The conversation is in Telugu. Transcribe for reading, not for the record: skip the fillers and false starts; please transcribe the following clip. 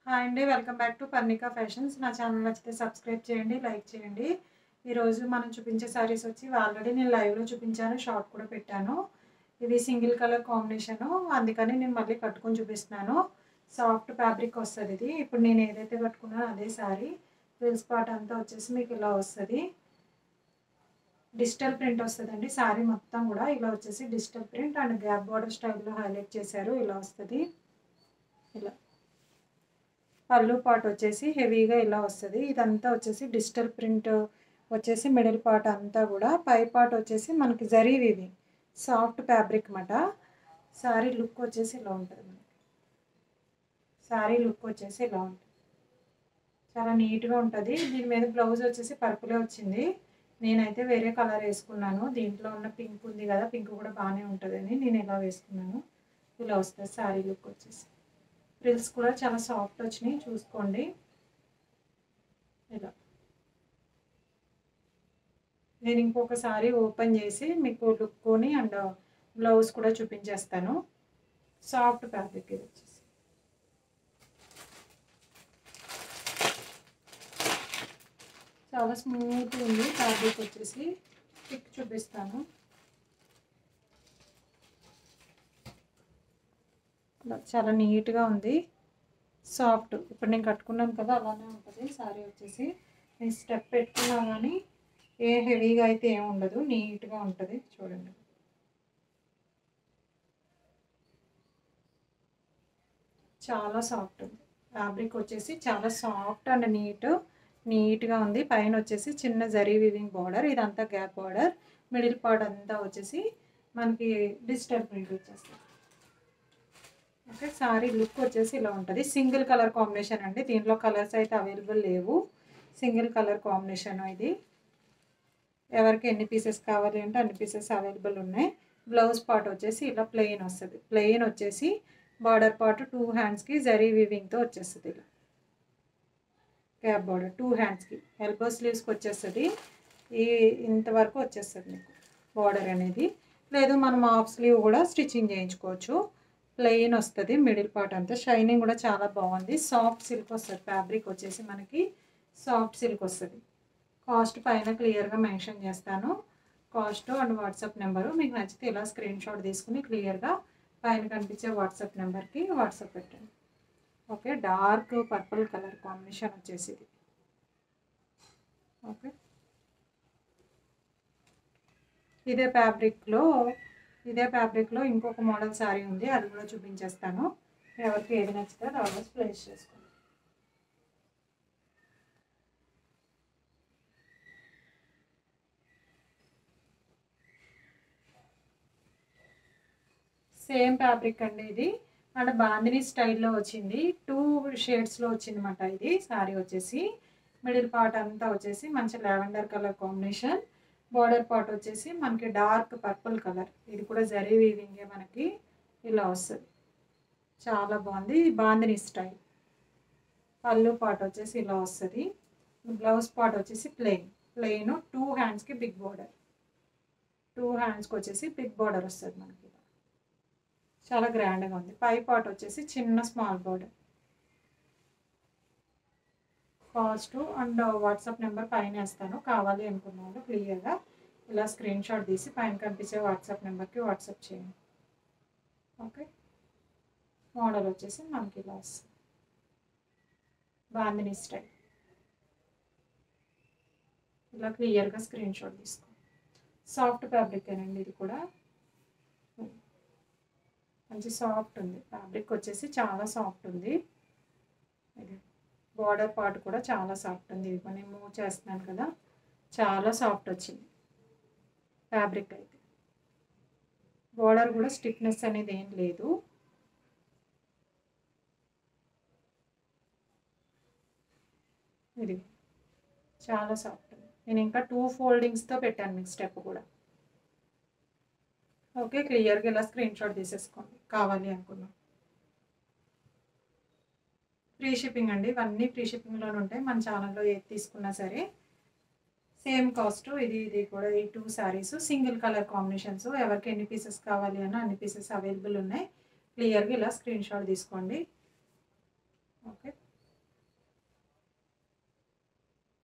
హాయ్ అండి. Welcome back to Parnika fashions. నా ఛానల్ నచ్చితే సబ్స్క్రైబ్ చేయండి, లైక్ చేయండి. ఈరోజు మనం చూపించే సారీస్ వచ్చి ఆల్రెడీ నేను లైవ్లో చూపించాను, షార్ట్ కూడా పెట్టాను. ఇవి సింగిల్ కలర్ కాంబినేషను, అందుకని నేను మళ్ళీ కట్టుకొని చూపిస్తున్నాను. సాఫ్ట్ ఫ్యాబ్రిక్ వస్తుంది ఇది. ఇప్పుడు నేను ఏదైతే కట్టుకున్నానో అదే సారీ. ఫ్రిల్స్ పార్ట్ అంతా వచ్చేసి మీకు ఇలా వస్తుంది. డిజిటల్ ప్రింట్ వస్తుందండి సారీ మొత్తం కూడా. ఇలా వచ్చేసి digital print and gap border స్టైల్లో హైలైట్ చేశారు. ఇలా వస్తుంది. ఇలా పళ్ళు పార్ట్ వచ్చేసి హెవీగా ఇలా వస్తుంది. ఇదంతా వచ్చేసి డిజిటల్ ప్రింట్ వచ్చేసి మిడిల్ పార్ట్ అంతా కూడా. పై పార్ట్ వచ్చేసి మనకి జరీ వీవింగ్ సాఫ్ట్ ఫ్యాబ్రిక్ అన్నమాట. శారీ లుక్ వచ్చేసి ఇలా ఉంటుంది. శారీ లుక్ వచ్చేసి ఇలా ఉంటుంది, చాలా నీట్గా ఉంటుంది. దీని మీద బ్లౌజ్ వచ్చేసి పర్పులే వచ్చింది. నేనైతే వేరే కలర్ వేసుకున్నాను. దీంట్లో ఉన్న పింక్ ఉంది కదా, పింక్ కూడా బాగానే ఉంటుందని నేను ఇలా వేసుకున్నాను. ఇలా వస్తుంది శారీ లుక్ వచ్చేసి. ఫ్రిల్స్ కూడా చాలా సాఫ్ట్ వచ్చినాయి, చూసుకోండి. ఇలా నేను ఇంకొకసారి ఓపెన్ చేసి మీకు లుక్ని అండ్ బ్లౌజ్ కూడా చూపించేస్తాను. సాఫ్ట్ ఫ్యాబ్రిక్ ఇది వచ్చేసి. చాలా స్మూత్ ఉంది ఫ్యాబ్రిక్ వచ్చేసి. పిక్ చూపిస్తాను. చాలా నీట్గా ఉంది, సాఫ్ట్. ఇప్పుడు నేను కట్టుకున్నాను కదా అలానే ఉంటుంది శారీ వచ్చేసి. నేను స్టెప్ పెట్టుకున్నా కానీ ఏ హెవీగా అయితే ఏమి ఉండదు, నీట్గా ఉంటుంది. చూడండి, చాలా సాఫ్ట్ ఉంది ఫ్యాబ్రిక్ వచ్చేసి. చాలా సాఫ్ట్ అండ్ నీట్గా ఉంది. పైన వచ్చేసి చిన్న జరీ వీవింగ్ బార్డర్, ఇదంతా గ్యాప్ బార్డర్. మిడిల్ పార్ట్ అంతా వచ్చేసి మనకి డిజిటల్ ప్రింట్ వచ్చేస్తుంది. ఓకే, సారీ లుక్ వచ్చేసి ఇలా ఉంటుంది. సింగిల్ కలర్ కాంబినేషన్ అండి, దీంట్లో కలర్స్ అయితే అవైలబుల్ లేవు. సింగిల్ కలర్ కాంబినేషన్ ఇది. ఎవరికి ఎన్ని పీసెస్ కావాలి అంటే అన్ని పీసెస్ అవైలబుల్ ఉన్నాయి. బ్లౌజ్ పార్ట్ వచ్చేసి ఇలా ప్లెయిన్ వస్తుంది. ప్లెయిన్ వచ్చేసి బార్డర్ పార్ట్ 2 హ్యాండ్స్కి జరీ వీవింగ్తో వచ్చేస్తుంది. ఇలా క్యాప్ బార్డర్ 2 హ్యాండ్స్కి, ఎల్బో స్లీవ్స్కి వచ్చేస్తుంది. ఇంతవరకు వచ్చేస్తుంది మీకు బార్డర్ అనేది. లేదు మనం హాఫ్ స్లీవ్ కూడా స్టిచ్చింగ్ చేయించుకోవచ్చు. ప్లెయిన్ వస్తుంది మిడిల్ పార్ట్ అంతా. షైనింగ్ కూడా చాలా బాగుంది. సాఫ్ట్ సిల్క్ వస్తుంది ఫ్యాబ్రిక్ వచ్చేసి మనకి. సాఫ్ట్ సిల్క్ వస్తుంది. కాస్ట్ పైన క్లియర్గా మెన్షన్ చేస్తాను, కాస్ట్ అండ్ వాట్సాప్ నెంబరు. మీకు నచ్చితే ఇలా స్క్రీన్ షాట్ తీసుకుని క్లియర్గా పైన కనిపించే వాట్సాప్ నెంబర్కి వాట్సాప్ పెట్టండి. Okay, dark purple colour combination వచ్చేసి ఇది. ఓకే, ఇదే ఫ్యాబ్రిక్లో ఇంకొక మోడల్ శారీ ఉంది, అది కూడా చూపించేస్తాను. ఎవరికి ఏది నచ్చితే అది ఆర్డర్స్ ప్లేస్ చేసుకోండి. సేమ్ ఫ్యాబ్రిక్ అండి ఇది. అంటే బాందిని స్టైల్లో వచ్చింది. 2 షేడ్స్లో వచ్చింది అన్నమాట ఇది. శారీ వచ్చేసి మిడిల్ పార్ట్ అంతా వచ్చేసి మంచి lavender colour combination. Border part వచ్చేసి మనకి డార్క్ పర్పుల్ కలర్. ఇది కూడా జరీ వీవింగే మనకి. ఇలా వస్తుంది, చాలా బాగుంది. బాందిని స్టైల్. పళ్ళు పార్ట్ వచ్చేసి ఇలా వస్తుంది. బ్లౌజ్ పార్ట్ వచ్చేసి ప్లెయిన్ 2 హ్యాండ్స్కి బిగ్ బార్డర్. 2 హ్యాండ్స్కి వచ్చేసి బిగ్ బార్డర్ వస్తుంది మనకి. చాలా గ్రాండ్గా ఉంది. పై పార్ట్ వచ్చేసి చిన్న small border. Cost and WhatsApp number పైన వేస్తాను, కావాలి అనుకున్న వాళ్ళు క్లియర్గా ఇలా స్క్రీన్ షాట్ తీసి పైన కనిపించే వాట్సాప్ నెంబర్కి వాట్సాప్ చేయండి. ఓకే, మోడల్ వచ్చేసి మనకి ఇలా వస్తుంది, బాందిని స్టైల్. ఇలా క్లియర్గా స్క్రీన్ షాట్ తీసుకోండి. సాఫ్ట్ ఫ్యాబ్రిక్ ఏనండి ఇది కూడా. మంచి సాఫ్ట్ ఉంది ఫ్యాబ్రిక్ వచ్చేసి, చాలా సాఫ్ట్ ఉంది. ఇది బార్డర్ పార్ట్ కూడా చాలా సాఫ్ట్ ఉంది. ఇది నేను మూవ్ చేస్తున్నాను కదా, చాలా సాఫ్ట్ వచ్చింది ఫ్యాబ్రిక్ అయితే. బార్డర్ కూడా స్టిఫ్నెస్ అనేది ఏం లేదు. ఇది చాలా సాఫ్ట్ ఉంది. నేను ఇంకా 2 ఫోల్డింగ్స్తో పెట్టాను మీకు స్టెప్ కూడా. ఓకే, క్లియర్గా ఇలా స్క్రీన్ షాట్ తీసేసుకోండి కావాలి అనుకున్నాం. ఫ్రీ షిప్పింగ్ అండి, ఇవన్నీ ఫ్రీ షిప్పింగ్లోనే ఉంటాయి. మన ఛానల్లో ఏది తీసుకున్నా సరే సేమ్ కాస్ట్. ఇది కూడా ఈ 2 శారీస్ సింగిల్ కలర్ కాంబినేషన్స్. ఎవరికి ఎన్ని పీసెస్ కావాలి అన్న అన్ని పీసెస్ అవైలబుల్ ఉన్నాయి. క్లియర్గా ఇలా స్క్రీన్ షాట్ తీసుకోండి.